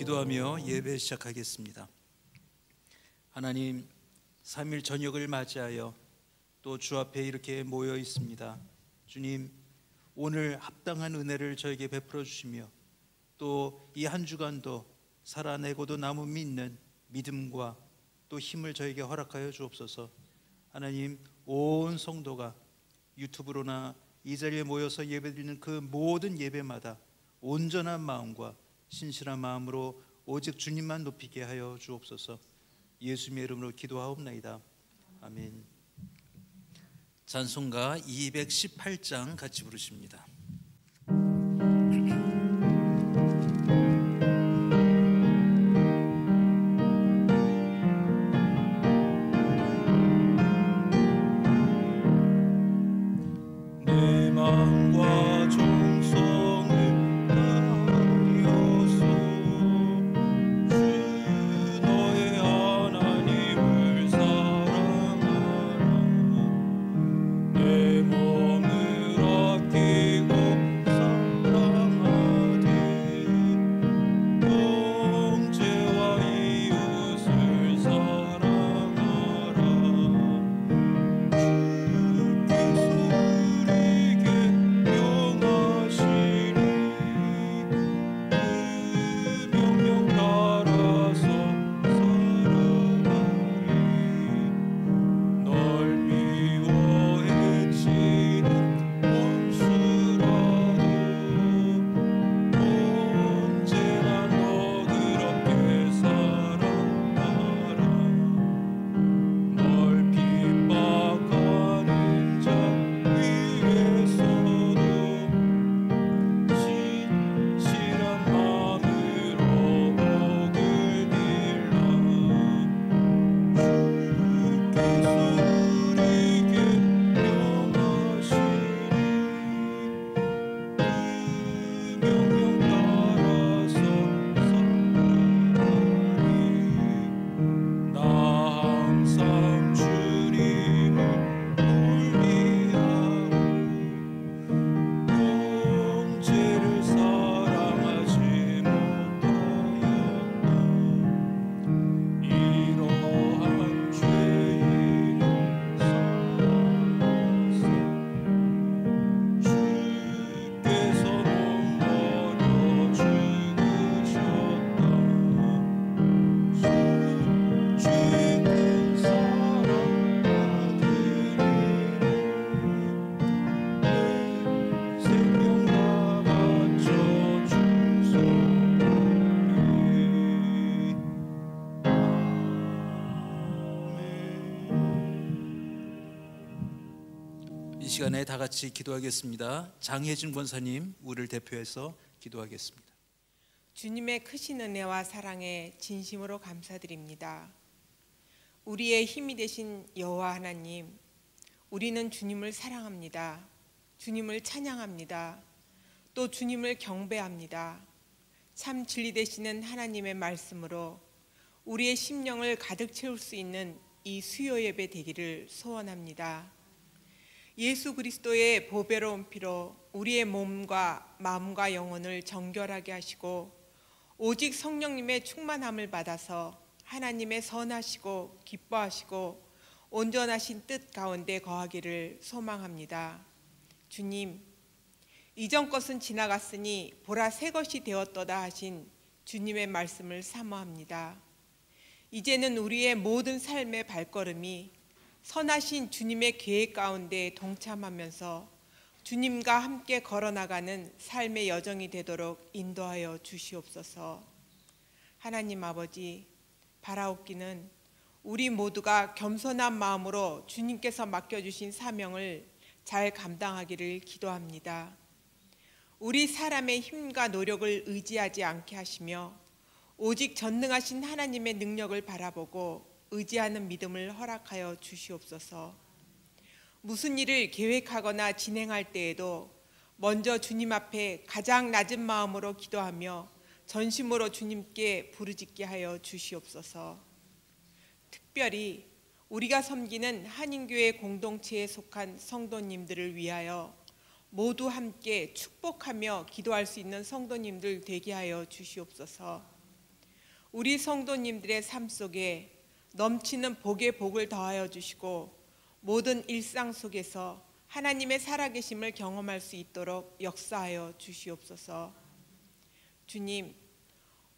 기도하며 예배 시작하겠습니다. 하나님, 3일 저녁을 맞이하여 또 주 앞에 이렇게 모여 있습니다. 주님, 오늘 합당한 은혜를 저에게 베풀어 주시며 또 이 한 주간도 살아내고도 남은 믿는 믿음과 또 힘을 저에게 허락하여 주옵소서. 하나님, 온 성도가 유튜브로나 이 자리에 모여서 예배드리는 그 모든 예배마다 온전한 마음과 신실한 마음으로 오직 주님만 높이게 하여 주옵소서. 예수님의 이름으로 기도하옵나이다. 아멘. 찬송가 218장 같이 부르십니다. 이 시간에 다 같이 기도하겠습니다. 장혜진 권사님, 우리를 대표해서 기도하겠습니다. 주님의 크신 은혜와 사랑에 진심으로 감사드립니다. 우리의 힘이 되신 여호와 하나님, 우리는 주님을 사랑합니다. 주님을 찬양합니다. 또 주님을 경배합니다. 참 진리 되시는 하나님의 말씀으로 우리의 심령을 가득 채울 수 있는 이 수요 예배 되기를 소원합니다. 예수 그리스도의 보배로운 피로 우리의 몸과 마음과 영혼을 정결하게 하시고 오직 성령님의 충만함을 받아서 하나님의 선하시고 기뻐하시고 온전하신 뜻 가운데 거하기를 소망합니다. 주님, 이전 것은 지나갔으니 보라 새 것이 되었도다 하신 주님의 말씀을 사모합니다. 이제는 우리의 모든 삶의 발걸음이 선하신 주님의 계획 가운데 동참하면서 주님과 함께 걸어나가는 삶의 여정이 되도록 인도하여 주시옵소서. 하나님 아버지, 바라옵기는 우리 모두가 겸손한 마음으로 주님께서 맡겨주신 사명을 잘 감당하기를 기도합니다. 우리 사람의 힘과 노력을 의지하지 않게 하시며 오직 전능하신 하나님의 능력을 바라보고 의지하는 믿음을 허락하여 주시옵소서. 무슨 일을 계획하거나 진행할 때에도 먼저 주님 앞에 가장 낮은 마음으로 기도하며 전심으로 주님께 부르짖게 하여 주시옵소서. 특별히 우리가 섬기는 한인교회 공동체에 속한 성도님들을 위하여 모두 함께 축복하며 기도할 수 있는 성도님들 되게 하여 주시옵소서. 우리 성도님들의 삶 속에 넘치는 복의 복을 더하여 주시고 모든 일상 속에서 하나님의 살아계심을 경험할 수 있도록 역사하여 주시옵소서. 주님,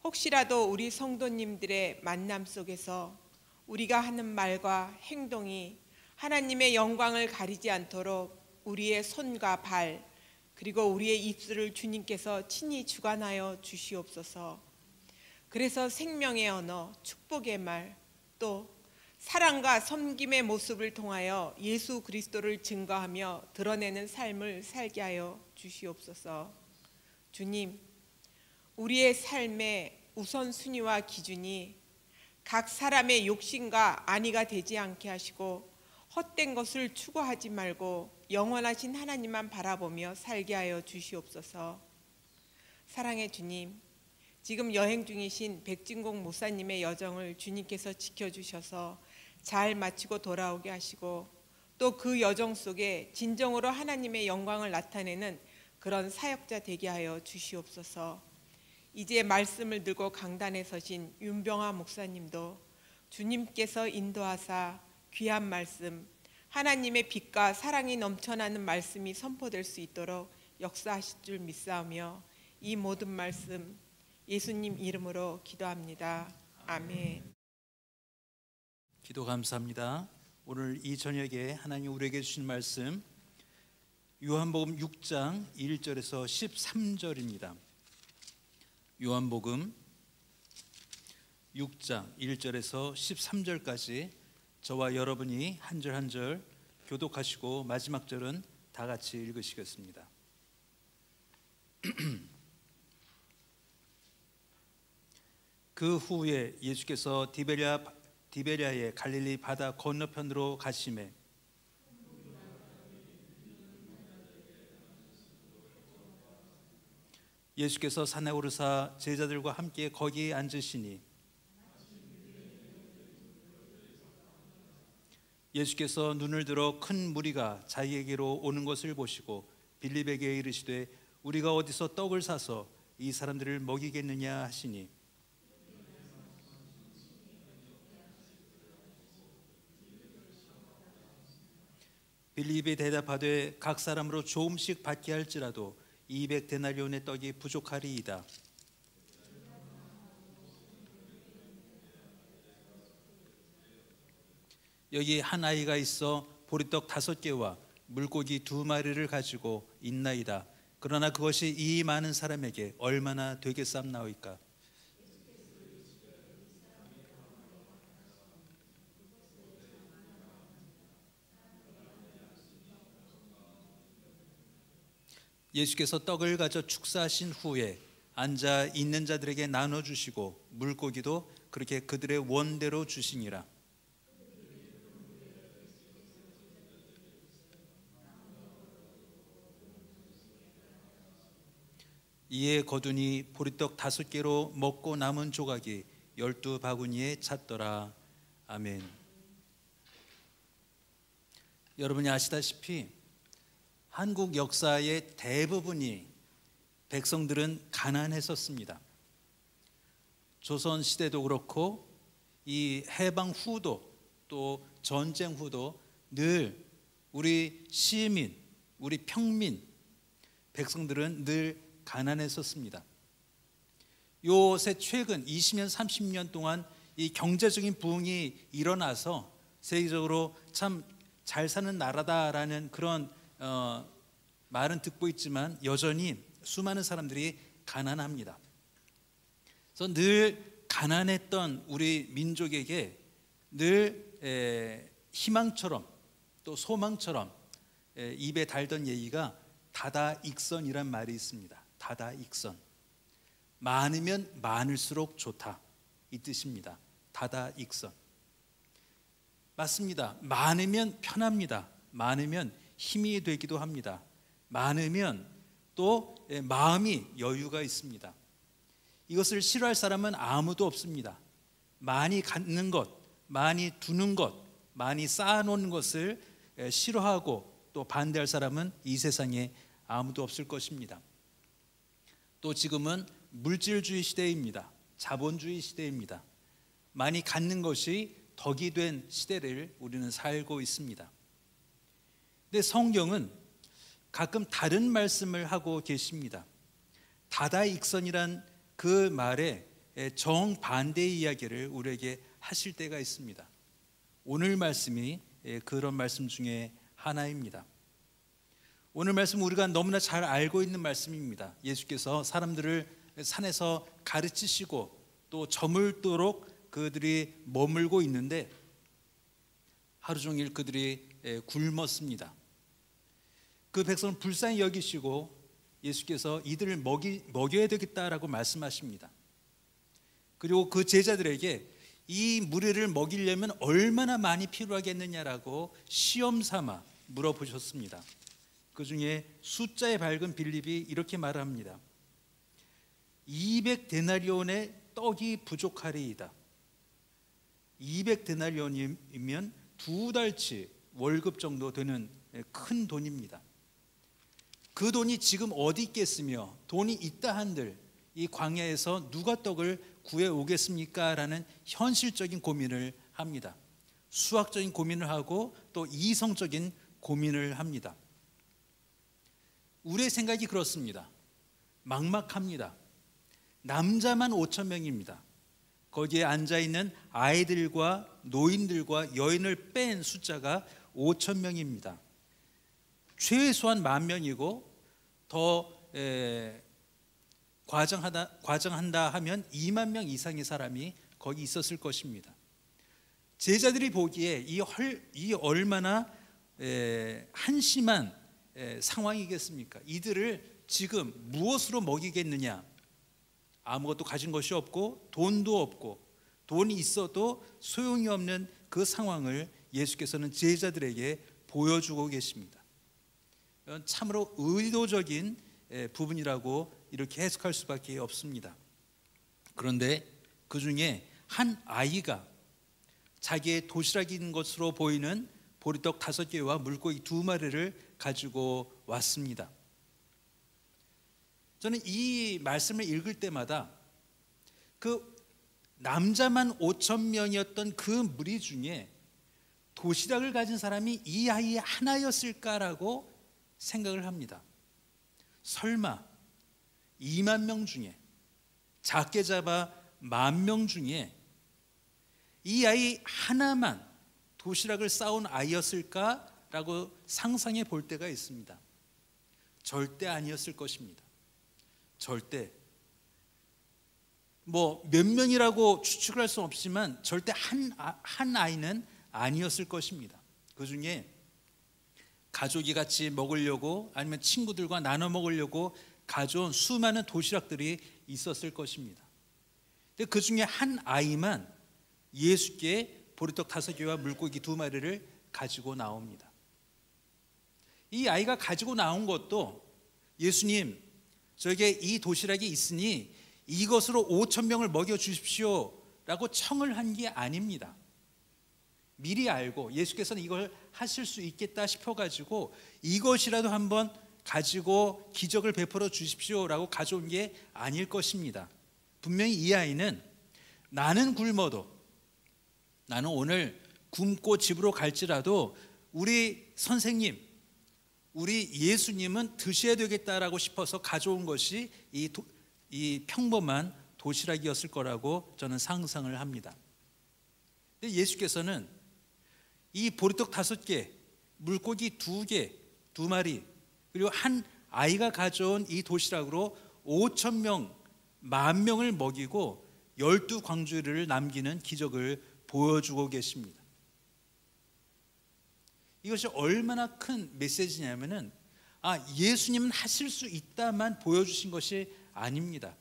혹시라도 우리 성도님들의 만남 속에서 우리가 하는 말과 행동이 하나님의 영광을 가리지 않도록 우리의 손과 발 그리고 우리의 입술을 주님께서 친히 주관하여 주시옵소서. 그래서 생명의 언어, 축복의 말, 또 사랑과 섬김의 모습을 통하여 예수 그리스도를 증거하며 드러내는 삶을 살게 하여 주시옵소서. 주님, 우리의 삶의 우선순위와 기준이 각 사람의 욕심과 안위가 되지 않게 하시고 헛된 것을 추구하지 말고 영원하신 하나님만 바라보며 살게 하여 주시옵소서. 사랑의 주님, 지금 여행 중이신 백진공 목사님의 여정을 주님께서 지켜주셔서 잘 마치고 돌아오게 하시고 또 그 여정 속에 진정으로 하나님의 영광을 나타내는 그런 사역자 되게 하여 주시옵소서. 이제 말씀을 들고 강단에 서신 윤병화 목사님도 주님께서 인도하사 귀한 말씀, 하나님의 빛과 사랑이 넘쳐나는 말씀이 선포될 수 있도록 역사하실 줄 믿사오며 이 모든 말씀 예수님 이름으로 기도합니다. 아멘. 기도 감사합니다. 오늘 이 저녁에 하나님 우리에게 주신 말씀 요한복음 6장 1절에서 13절입니다. 요한복음 6장 1절에서 13절까지 저와 여러분이 한 절 한 절 교독하시고 마지막 절은 다 같이 읽으시겠습니다. 그 후에 예수께서 디베랴의 갈릴리 바다 건너편으로 가시매 예수께서 산에 오르사 제자들과 함께 거기에 앉으시니 예수께서 눈을 들어 큰 무리가 자기에게로 오는 것을 보시고 빌립에게 이르시되 우리가 어디서 떡을 사서 이 사람들을 먹이겠느냐 하시니 빌립이 대답하되 각 사람으로 조금씩 받게 할지라도 200데나리온의 떡이 부족하리이다. 여기 한 아이가 있어 보리떡 5개와 물고기 2마리를 가지고 있나이다. 그러나 그것이 이 많은 사람에게 얼마나 되겠삼나이까. 예수께서 떡을 가져 축사하신 후에 앉아 있는 자들에게 나눠주시고 물고기도 그렇게 그들의 원대로 주시니라. 이에 거두니 보리떡 5개로 먹고 남은 조각이 12바구니에 찼더라. 아멘. 여러분이 아시다시피 한국 역사의 대부분이 백성들은 가난했었습니다. 조선 시대도 그렇고 이 해방 후도 또 전쟁 후도 늘 우리 시민, 우리 평민 백성들은 늘 가난했었습니다. 요새 최근 20년, 30년 동안 이 경제적인 부흥이 일어나서 세계적으로 참 잘 사는 나라다라는 그런 말은 듣고 있지만 여전히 수많은 사람들이 가난합니다. 그래서 늘 가난했던 우리 민족에게 늘 희망처럼 또 소망처럼 입에 달던 얘기가 다다익선이란 말이 있습니다. 다다익선. 많으면 많을수록 좋다 이 뜻입니다. 다다익선. 맞습니다. 많으면 편합니다. 많으면 힘이 되기도 합니다. 많으면 또 마음이 여유가 있습니다. 이것을 싫어할 사람은 아무도 없습니다. 많이 갖는 것, 많이 두는 것, 많이 쌓아놓는 것을 싫어하고 또 반대할 사람은 이 세상에 아무도 없을 것입니다. 또 지금은 물질주의 시대입니다. 자본주의 시대입니다. 많이 갖는 것이 덕이 된 시대를 우리는 살고 있습니다. 근데 성경은 가끔 다른 말씀을 하고 계십니다. 다다익선이란 그 말에 정반대의 이야기를 우리에게 하실 때가 있습니다. 오늘 말씀이 그런 말씀 중에 하나입니다. 오늘 말씀 우리가 너무나 잘 알고 있는 말씀입니다. 예수께서 사람들을 산에서 가르치시고 또 저물도록 그들이 머물고 있는데 하루 종일 그들이 굶었습니다. 그 백성을 불쌍히 여기시고 예수께서 이들을 먹여야 되겠다라고 말씀하십니다. 그리고 그 제자들에게 이 무리를 먹이려면 얼마나 많이 필요하겠느냐라고 시험 삼아 물어보셨습니다. 그 중에 숫자에 밝은 빌립이 이렇게 말합니다. 200데나리온의 떡이 부족하리이다. 200데나리온이면 2달치 월급 정도 되는 큰 돈입니다. 그 돈이 지금 어디 있겠으며 돈이 있다 한들 이 광야에서 누가 떡을 구해 오겠습니까? 라는 현실적인 고민을 합니다. 수학적인 고민을 하고 또 이성적인 고민을 합니다. 우리의 생각이 그렇습니다. 막막합니다. 남자만 5천 명입니다. 거기에 앉아있는 아이들과 노인들과 여인을 뺀 숫자가 5천 명입니다. 최소한 10,000명이고 더 과장한다 하면 2만 명 이상의 사람이 거기 있었을 것입니다. 제자들이 보기에 이 얼마나 한심한 상황이겠습니까? 이들을 지금 무엇으로 먹이겠느냐? 아무것도 가진 것이 없고 돈도 없고 돈이 있어도 소용이 없는 그 상황을 예수께서는 제자들에게 보여주고 계십니다. 참으로 의도적인 부분이라고 이렇게 해석할 수밖에 없습니다. 그런데 그 중에 한 아이가 자기의 도시락이 있는 것으로 보이는 보리떡 5개와 물고기 2마리를 가지고 왔습니다. 저는 이 말씀을 읽을 때마다 그 남자만 5,000명이었던 그 무리 중에 도시락을 가진 사람이 이 아이 하나였을까라고 생각을 합니다. 설마 2만 명 중에 작게 잡아 10,000명 중에 이 아이 하나만 도시락을 싸온 아이였을까라고 상상해 볼 때가 있습니다. 절대 아니었을 것입니다. 절대 몇 명이라고 추측을 할 수는 없지만 절대 한 아이는 아니었을 것입니다. 그 중에 가족이 같이 먹으려고 아니면 친구들과 나눠 먹으려고 가져온 수많은 도시락들이 있었을 것입니다. 근데 그 중에 한 아이만 예수께 보리떡 5개와 물고기 2마리를 가지고 나옵니다. 이 아이가 가지고 나온 것도 예수님, 저에게 이 도시락이 있으니 이것으로 5,000명을 먹여 주십시오 라고 청을 한 게 아닙니다. 미리 알고 예수께서는 이걸 하실 수 있겠다 싶어가지고 이것이라도 한번 가지고 기적을 베풀어 주십시오 라고 가져온 게 아닐 것입니다. 분명히 이 아이는 나는 굶어도, 나는 오늘 굶고 집으로 갈지라도 우리 선생님, 우리 예수님은 드셔야 되겠다라고 싶어서 가져온 것이 이 평범한 도시락이었을 거라고 저는 상상을 합니다. 근데 예수께서는 이 보리떡 5개, 물고기 2개, 2마리, 그리고 한 아이가 가져온 이 도시락으로 5,000명, 10,000명을 먹이고 12광주리를 남기는 기적을 보여주고 계십니다. 이것이 얼마나 큰 메시지냐면은 예수님은 하실 수 있다만 보여주신 것이 아닙니다.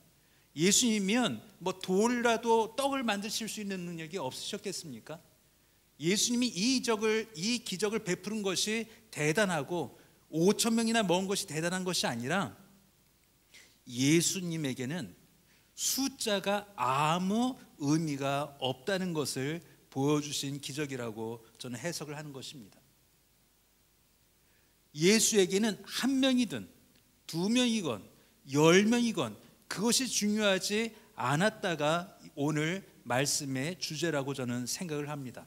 예수님이면 돌이라도 떡을 만드실 수 있는 능력이 없으셨겠습니까? 예수님이 이 기적을 베푸는 것이 대단하고 5,000명이나 먹은 것이 대단한 것이 아니라 예수님에게는 숫자가 아무 의미가 없다는 것을 보여주신 기적이라고 저는 해석을 하는 것입니다. 예수에게는 1명이든 2명이건 10명이건 그것이 중요하지 않았다가 오늘 말씀의 주제라고 저는 생각을 합니다.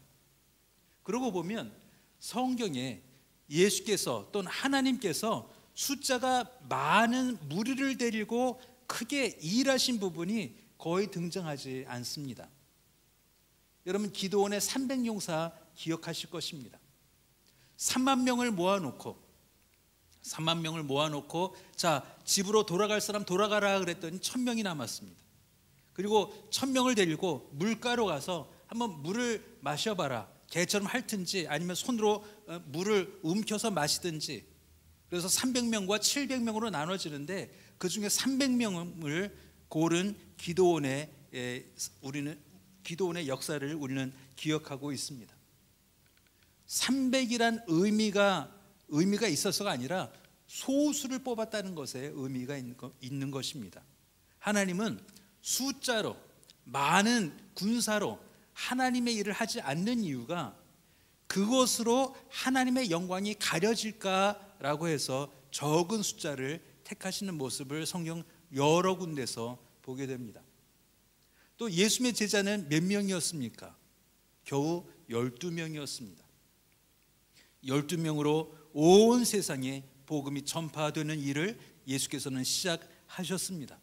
그러고 보면 성경에 예수께서 또는 하나님께서 숫자가 많은 무리를 데리고 크게 일하신 부분이 거의 등장하지 않습니다. 여러분, 기도원의 300용사 기억하실 것입니다. 3만 명을 모아놓고 자, 집으로 돌아갈 사람 돌아가라 그랬더니 1000명이 남았습니다. 그리고 1000명을 데리고 물가로 가서 한번 물을 마셔봐라. 개처럼 핥든지 아니면 손으로 물을 움켜서 마시든지. 그래서 300명과 700명으로 나눠지는데 그 중에 300명을 고른 기도원의 역사를 우리는 기억하고 있습니다. 300이란 의미가 있어서가 아니라 소수를 뽑았다는 것에 의미가 있는 것입니다. 하나님은 숫자로, 많은 군사로 하나님의 일을 하지 않는 이유가 그것으로 하나님의 영광이 가려질까라고 해서 적은 숫자를 택하시는 모습을 성경 여러 군데서 보게 됩니다. 또 예수님의 제자는 몇 명이었습니까? 겨우 12명이었습니다. 12명으로 온 세상에 복음이 전파되는 일을 예수께서는 시작하셨습니다.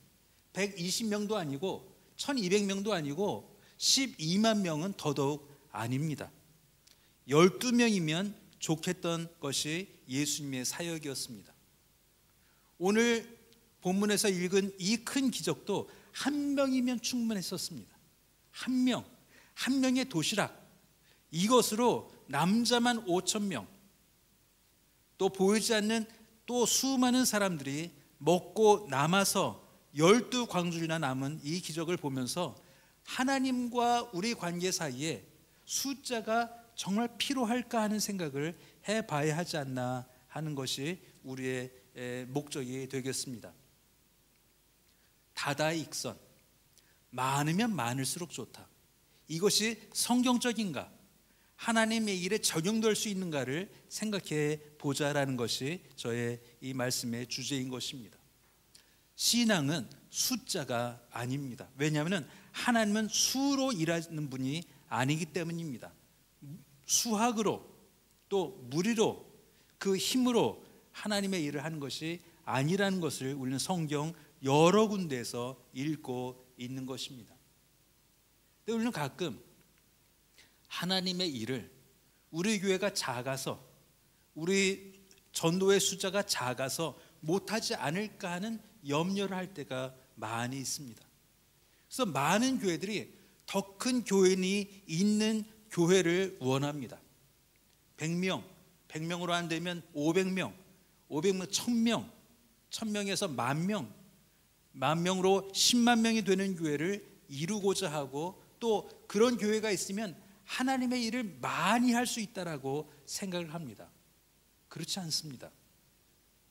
120명도 아니고 1200명도 아니고 12만 명은 더더욱 아닙니다. 12명이면 좋겠던 것이 예수님의 사역이었습니다. 오늘 본문에서 읽은 이 큰 기적도 한 명이면 충분했었습니다. 한 명의 도시락, 이것으로 남자만 5,000명, 또 보이지 않는 또 수많은 사람들이 먹고 남아서 12광주리나 남은 이 기적을 보면서 하나님과 우리 관계 사이에 숫자가 정말 필요할까 하는 생각을 해봐야 하지 않나 하는 것이 우리의 목적이 되겠습니다. 다다익선, 많으면 많을수록 좋다. 이것이 성경적인가? 하나님의 일에 적용될 수 있는가를 생각해 보자라는 것이 저의 이 말씀의 주제인 것입니다. 신앙은 숫자가 아닙니다. 왜냐하면 하나님은 수로 일하는 분이 아니기 때문입니다. 수학으로 또 무리로 그 힘으로 하나님의 일을 하는 것이 아니라는 것을 우리는 성경 여러 군데에서 읽고 있는 것입니다. 근데 우리는 가끔 하나님의 일을 우리 교회가 작아서, 우리 전도의 숫자가 작아서 못하지 않을까 하는 염려를 할 때가 많이 있습니다. 그래서 많은 교회들이 더 큰 교인이 있는 교회를 원합니다. 100명, 100명으로 안 되면 500명, 500명 1000명, 1000명에서 10,000명, 10,000명으로 10만 명이 되는 교회를 이루고자 하고, 또 그런 교회가 있으면 하나님의 일을 많이 할 수 있다라고 생각을 합니다. 그렇지 않습니다.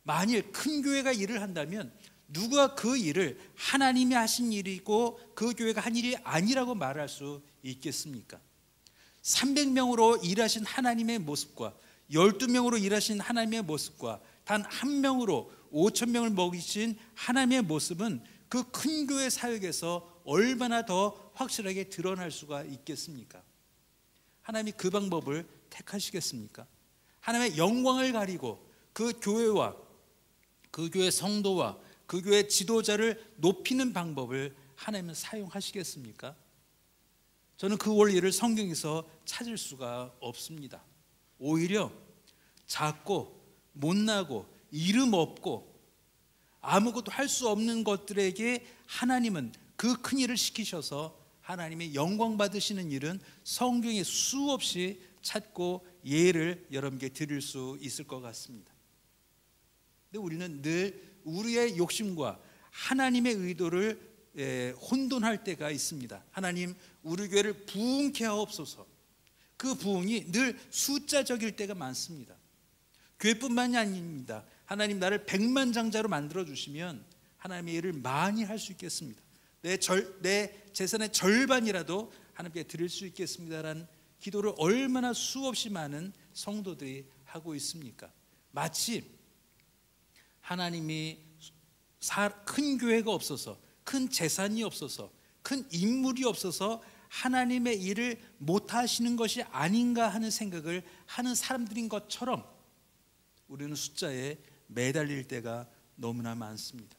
만일 큰 교회가 일을 한다면 누가 그 일을 하나님이 하신 일이고 그 교회가 한 일이 아니라고 말할 수 있겠습니까? 300명으로 일하신 하나님의 모습과 12명으로 일하신 하나님의 모습과 단 한 명으로 5,000명을 먹이신 하나님의 모습은 그 큰 교회 사역에서 얼마나 더 확실하게 드러날 수가 있겠습니까? 하나님이 그 방법을 택하시겠습니까? 하나님의 영광을 가리고 그 교회와 그 교회 성도와 그 교회 지도자를 높이는 방법을 하나님은 사용하시겠습니까? 저는 그 원리를 성경에서 찾을 수가 없습니다. 오히려 작고 못나고 이름 없고 아무것도 할 수 없는 것들에게 하나님은 그 큰 일을 시키셔서 하나님의 영광 받으시는 일은 성경에 수없이 찾고 예를 여러분께 드릴 수 있을 것 같습니다. 근데 우리는 늘 우리의 욕심과 하나님의 의도를 혼돈할 때가 있습니다. 하나님, 우리 교회를 부흥케 하옵소서. 그 부흥이 늘 숫자적일 때가 많습니다. 교회뿐만이 아닙니다. 하나님, 나를 백만장자로 만들어 주시면 하나님의 일을 많이 할 수 있겠습니다. 내 재산의 절반이라도 하나님께 드릴 수 있겠습니다라는 기도를 얼마나 수없이 많은 성도들이 하고 있습니까? 마치 하나님이 큰 교회가 없어서, 큰 재산이 없어서, 큰 인물이 없어서 하나님의 일을 못하시는 것이 아닌가 하는 생각을 하는 사람들인 것처럼 우리는 숫자에 매달릴 때가 너무나 많습니다.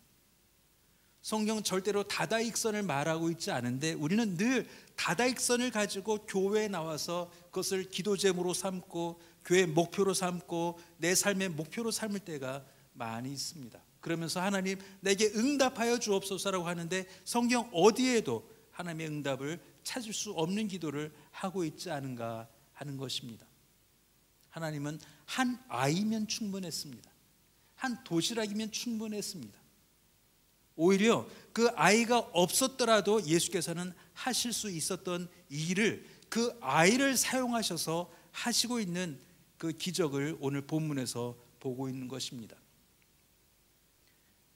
성경 절대로 다다익선을 말하고 있지 않은데 우리는 늘 다다익선을 가지고 교회에 나와서 그것을 기도 제목으로 삼고 교회의 목표로 삼고 내 삶의 목표로 삼을 때가 많이 있습니다. 그러면서 하나님 내게 응답하여 주옵소서라고 하는데 성경 어디에도 하나님의 응답을 찾을 수 없는 기도를 하고 있지 않은가 하는 것입니다. 하나님은 한 아이면 충분했습니다. 한 도시락이면 충분했습니다. 오히려 그 아이가 없었더라도 예수께서는 하실 수 있었던 일을 그 아이를 사용하셔서 하시고 있는 그 기적을 오늘 본문에서 보고 있는 것입니다.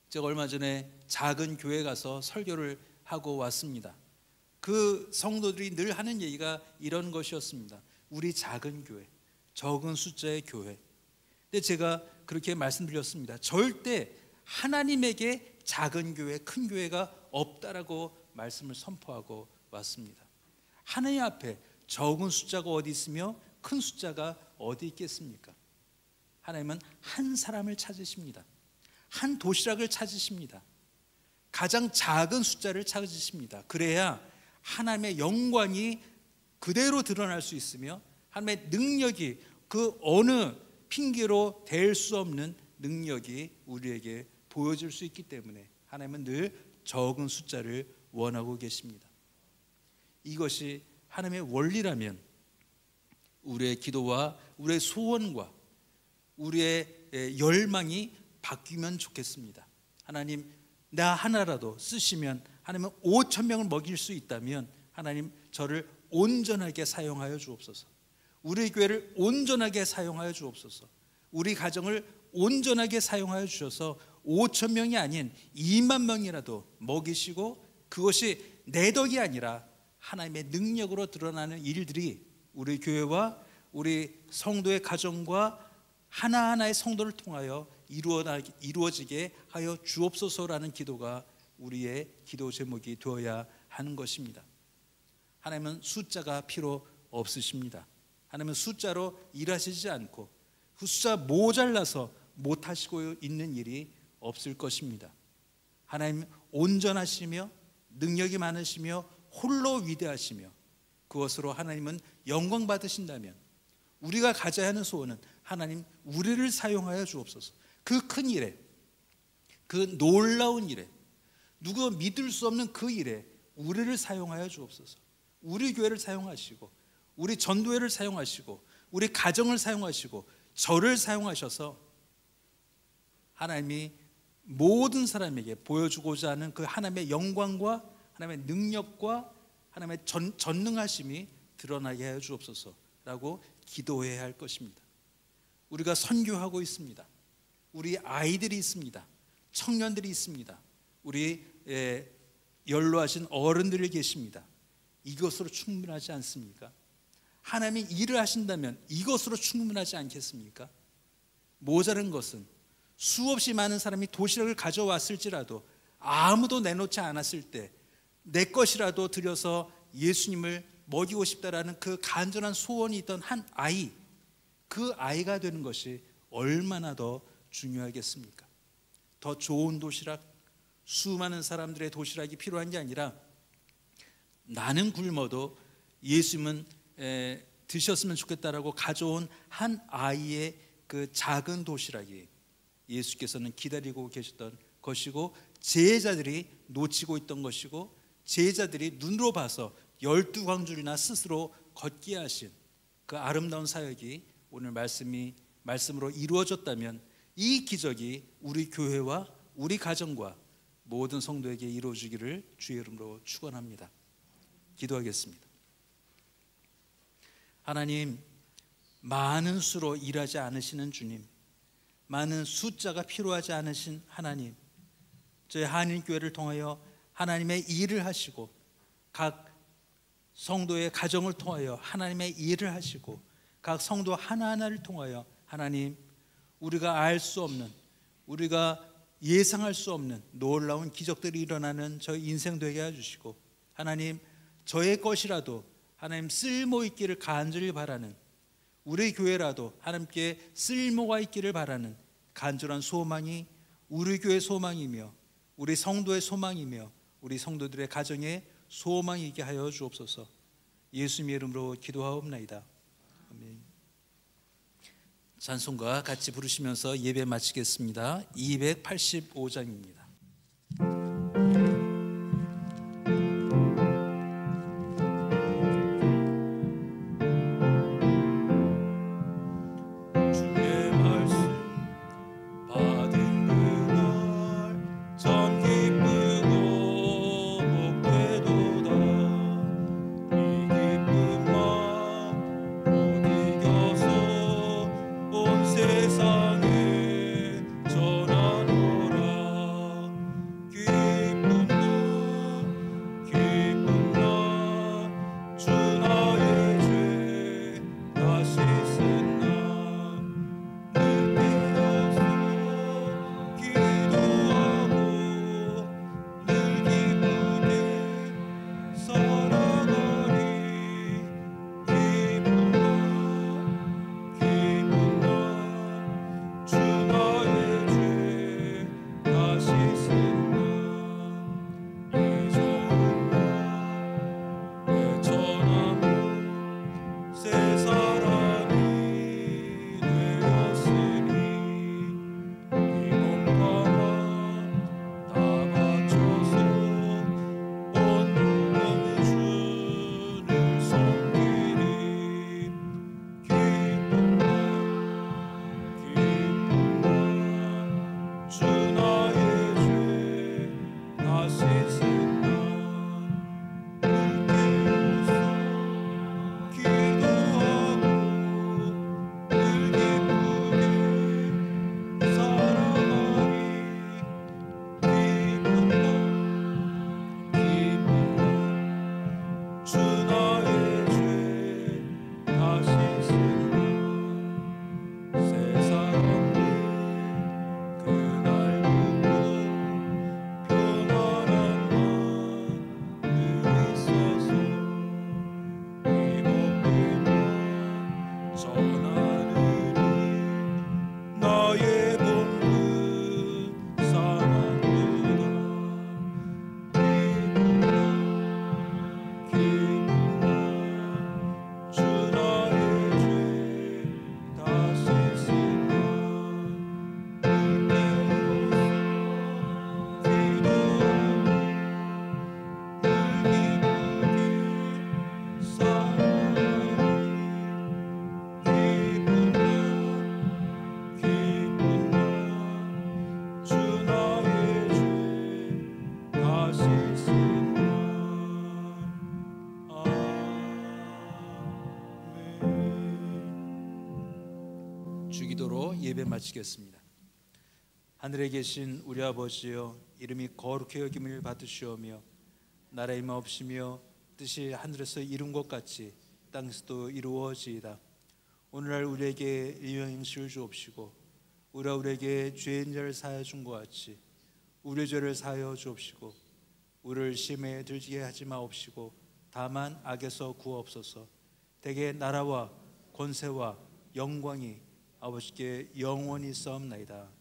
제가 얼마 전에 작은 교회 가서 설교를 하고 왔습니다. 그 성도들이 늘 하는 얘기가 이런 것이었습니다. 우리 작은 교회, 적은 숫자의 교회. 근데 제가 그렇게 말씀드렸습니다. 절대 하나님에게 작은 교회, 큰 교회가 없다라고 말씀을 선포하고 왔습니다. 하나님 앞에 적은 숫자가 어디 있으며 큰 숫자가 어디 있겠습니까? 하나님은 한 사람을 찾으십니다. 한 도시락을 찾으십니다. 가장 작은 숫자를 찾으십니다. 그래야 하나님의 영광이 그대로 드러날 수 있으며 하나님의 능력이 그 어느 핑계로 댈 수 없는 능력이 우리에게 보여줄 수 있기 때문에 하나님은 늘 적은 숫자를 원하고 계십니다. 이것이 하나님의 원리라면 우리의 기도와 우리의 소원과 우리의 열망이 바뀌면 좋겠습니다. 하나님 나 하나라도 쓰시면 하나님은 5천 명을 먹일 수 있다면 하나님 저를 온전하게 사용하여 주옵소서. 우리 교회를 온전하게 사용하여 주옵소서. 우리 가정을 온전하게 사용하여 주셔서 5천 명이 아닌 2만 명이라도 먹이시고 그것이 내 덕이 아니라 하나님의 능력으로 드러나는 일들이 우리 교회와 우리 성도의 가정과 하나하나의 성도를 통하여 이루어지게 하여 주옵소서라는 기도가 우리의 기도 제목이 되어야 하는 것입니다. 하나님은 숫자가 필요 없으십니다. 하나님은 숫자로 일하시지 않고 그 숫자 모자라서 못하시고 있는 일이 없을 것입니다. 하나님 온전하시며 능력이 많으시며 홀로 위대하시며 그것으로 하나님은 영광 받으신다면 우리가 가져야 하는 소원은 하나님 우리를 사용하여 주옵소서. 그 큰 일에, 그 놀라운 일에, 누구도 믿을 수 없는 그 일에 우리를 사용하여 주옵소서. 우리 교회를 사용하시고 우리 전도회를 사용하시고 우리 가정을 사용하시고 저를 사용하셔서 하나님이 모든 사람에게 보여주고자 하는 그 하나님의 영광과 하나님의 능력과 하나님의 전능하심이 드러나게 하여 주옵소서라고 기도해야 할 것입니다. 우리가 선교하고 있습니다. 우리 아이들이 있습니다. 청년들이 있습니다. 우리 연로하신 어른들이 계십니다. 이것으로 충분하지 않습니까? 하나님이 일을 하신다면 이것으로 충분하지 않겠습니까? 모자란 것은 수없이 많은 사람이 도시락을 가져왔을지라도 아무도 내놓지 않았을 때 내 것이라도 들여서 예수님을 먹이고 싶다라는 그 간절한 소원이 있던 한 아이, 그 아이가 되는 것이 얼마나 더 중요하겠습니까? 더 좋은 도시락, 수많은 사람들의 도시락이 필요한 게 아니라 나는 굶어도 예수님은 드셨으면 좋겠다라고 가져온 한 아이의 그 작은 도시락이 예수께서는 기다리고 계셨던 것이고 제자들이 놓치고 있던 것이고 제자들이 눈으로 봐서 12광줄이나 스스로 걷게 하신 그 아름다운 사역이 오늘 말씀으로 이루어졌다면 이 기적이 우리 교회와 우리 가정과 모든 성도에게 이루어지기를 주의 이름으로 축원합니다. 기도하겠습니다. 하나님, 많은 수로 일하지 않으시는 주님, 많은 숫자가 필요하지 않으신 하나님, 저희 한인교회를 통하여 하나님의 일을 하시고 각 성도의 가정을 통하여 하나님의 일을 하시고 각 성도 하나하나를 통하여 하나님, 우리가 알 수 없는, 우리가 예상할 수 없는 놀라운 기적들이 일어나는 저희 인생 되게 해주시고 하나님 저의 것이라도 하나님 쓸모 있기를 간절히 바라는, 우리 교회라도 하나님께 쓸모가 있기를 바라는 간절한 소망이 우리 교회의 소망이며 우리 성도의 소망이며 우리 성도들의 가정의 소망이게 하여 주옵소서. 예수님의 이름으로 기도하옵나이다. 아멘. 찬송가 같이 부르시면서 예배 마치겠습니다. 285장입니다. 주기도로 예배 마치겠습니다. 하늘에 계신 우리 아버지여, 이름이 거룩히 여김을 받으시오며 나라의 마옵시며 뜻이 하늘에서 이룬 것 같이 땅에서도 이루어지이다. 오늘날 우리에게 일용할 것을 주옵시고 우리가 우리에게 죄인 자를 사하여 준 것 같이 우리의 죄를 사하여 주옵시고 우리를 시험에 들게 하지 마옵시고 다만 악에서 구하옵소서. 대개 나라와 권세와 영광이 아버지께 영원히 싸움나이다.